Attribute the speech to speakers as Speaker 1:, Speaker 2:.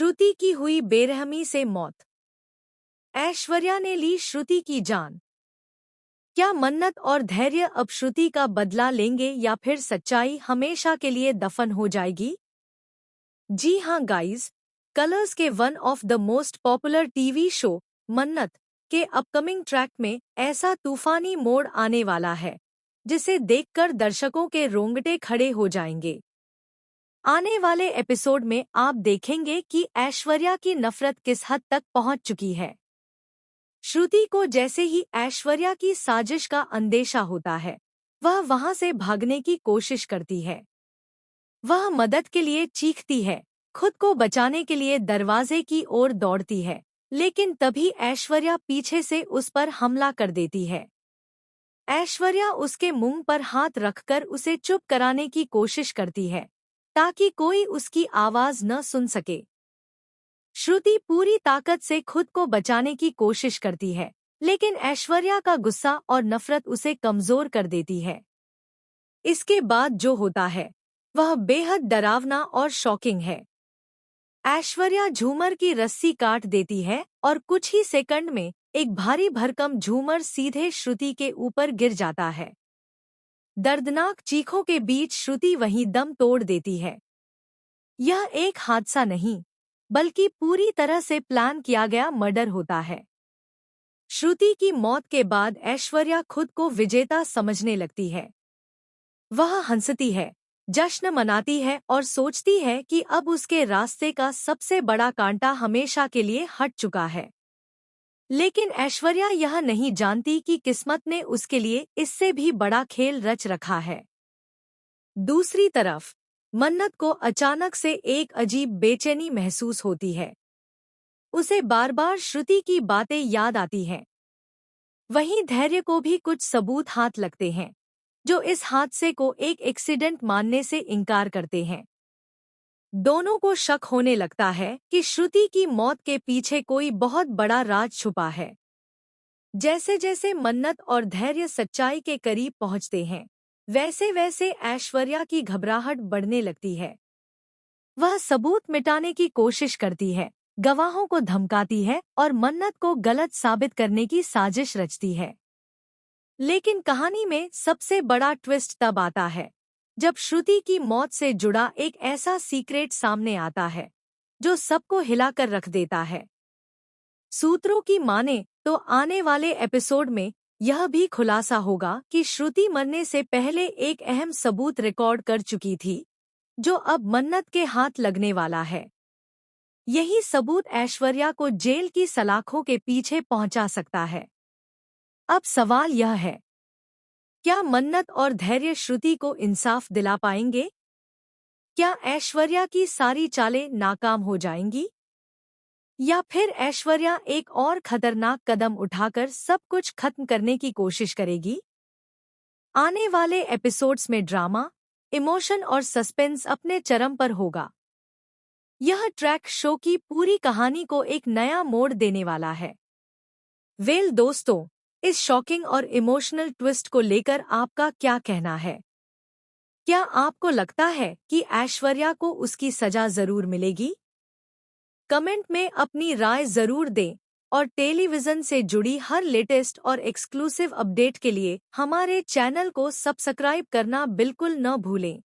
Speaker 1: श्रुति की हुई बेरहमी से मौत। ऐश्वर्या ने ली श्रुति की जान। क्या मन्नत और धैर्य अब श्रुति का बदला लेंगे या फिर सच्चाई हमेशा के लिए दफन हो जाएगी? जी हां गाइज, कलर्स के one of the most popular TV show मन्नत के अपकमिंग ट्रैक में ऐसा तूफानी मोड़ आने वाला है जिसे देखकर दर्शकों के रोंगटे खड़े हो जाएंगे। आने वाले एपिसोड में आप देखेंगे कि ऐश्वर्या की नफरत किस हद तक पहुंच चुकी है। श्रुति को जैसे ही ऐश्वर्या की साजिश का अंदेशा होता है, वह वहां से भागने की कोशिश करती है। वह मदद के लिए चीखती है, खुद को बचाने के लिए दरवाजे की ओर दौड़ती है, लेकिन तभी ऐश्वर्या पीछे से उस पर हमला कर देती है। ऐश्वर्या उसके मुंह पर हाथ रखकर उसे चुप कराने की कोशिश करती है ताकि कोई उसकी आवाज न सुन सके। श्रुति पूरी ताकत से खुद को बचाने की कोशिश करती है, लेकिन ऐश्वर्या का गुस्सा और नफरत उसे कमजोर कर देती है। इसके बाद जो होता है वह बेहद डरावना और शॉकिंग है। ऐश्वर्या झूमर की रस्सी काट देती है और कुछ ही सेकंड में एक भारी भरकम झूमर सीधे श्रुति के ऊपर गिर जाता है। दर्दनाक चीखों के बीच श्रुति वहीं दम तोड़ देती है। यह एक हादसा नहीं, बल्कि पूरी तरह से प्लान किया गया मर्डर होता है। श्रुति की मौत के बाद ऐश्वर्या खुद को विजेता समझने लगती है। वह हंसती है, जश्न मनाती है और सोचती है कि अब उसके रास्ते का सबसे बड़ा कांटा हमेशा के लिए हट चुका है। लेकिन ऐश्वर्या यह नहीं जानती कि किस्मत ने उसके लिए इससे भी बड़ा खेल रच रखा है। दूसरी तरफ मन्नत को अचानक से एक अजीब बेचैनी महसूस होती है। उसे बार बार श्रुति की बातें याद आती हैं। वहीं धैर्य को भी कुछ सबूत हाथ लगते हैं जो इस हादसे को एक एक्सीडेंट मानने से इनकार करते हैं। दोनों को शक होने लगता है कि श्रुति की मौत के पीछे कोई बहुत बड़ा राज छुपा है। जैसे जैसे मन्नत और धैर्य सच्चाई के करीब पहुंचते हैं, वैसे वैसे ऐश्वर्या की घबराहट बढ़ने लगती है। वह सबूत मिटाने की कोशिश करती है, गवाहों को धमकाती है और मन्नत को गलत साबित करने की साजिश रचती है। लेकिन कहानी में सबसे बड़ा ट्विस्ट तब आता है जब श्रुति की मौत से जुड़ा एक ऐसा सीक्रेट सामने आता है जो सबको हिलाकर रख देता है। सूत्रों की माने तो आने वाले एपिसोड में यह भी खुलासा होगा कि श्रुति मरने से पहले एक अहम सबूत रिकॉर्ड कर चुकी थी, जो अब मन्नत के हाथ लगने वाला है। यही सबूत ऐश्वर्या को जेल की सलाखों के पीछे पहुंचा सकता है। अब सवाल यह है, क्या मन्नत और धैर्य श्रुति को इंसाफ दिला पाएंगे? क्या ऐश्वर्या की सारी चालें नाकाम हो जाएंगी? या फिर ऐश्वर्या एक और खतरनाक कदम उठाकर सब कुछ खत्म करने की कोशिश करेगी? आने वाले एपिसोड्स में ड्रामा, इमोशन और सस्पेंस अपने चरम पर होगा। यह ट्रैक शो की पूरी कहानी को एक नया मोड़ देने वाला है। वेल दोस्तों, इस शॉकिंग और इमोशनल ट्विस्ट को लेकर आपका क्या कहना है? क्या आपको लगता है कि ऐश्वर्या को उसकी सजा जरूर मिलेगी? कमेंट में अपनी राय जरूर दें और टेलीविजन से जुड़ी हर लेटेस्ट और एक्सक्लूसिव अपडेट के लिए हमारे चैनल को सब्सक्राइब करना बिल्कुल न भूलें।